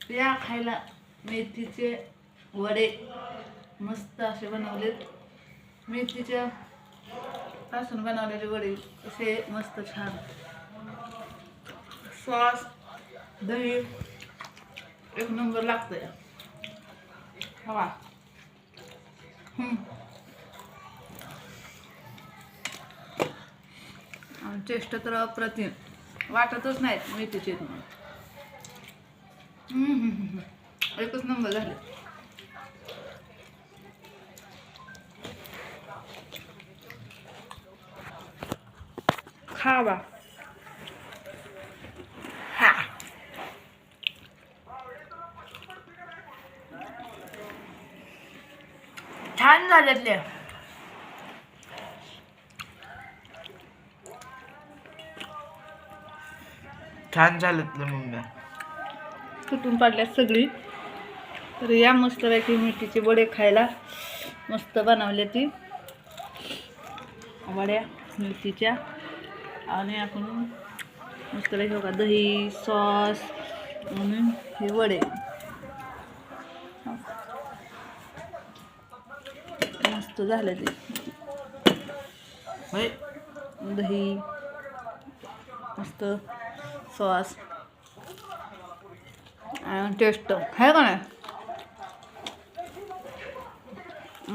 या खायला मेथीचे वडे मस्त असे बनवलेत. मेथीच्या पासून बनवलेले वडे असे मस्त छान. सॉस दही एक नंबर लागतंय. हवा टेस्ट तर अप्रतिम वाटतच नाहीत मेथीचे तुम्हाला. एकच नंबर झाले. खावा. हा छान झालेतले. छान झालेतले मम्मी. तुटून पडल्यात सगळी. तर या मस्तपैकी मेथीचे वडे खायला. मस्त बनवले ती वड्या मेथीच्या. आणि आपण मस्तपैकी बघा दही सॉस आणि हे वडे मस्त झाले ते. दही मस्त सॉस आणि टेस्ट आहे का नाही.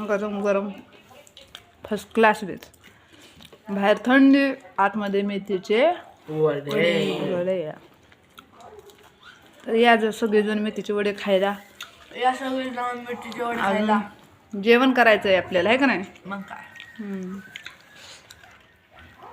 गरम गरम फर्स्ट क्लास देत. बाहेर थंडी आतमध्ये मेथीचे वडे. तर या जर सगळेजण मेथीचे वडे खायला. या सगळी मेथीचे वडे खायला जेवण करायचं आहे आपल्याला आहे का नाही. मग काय.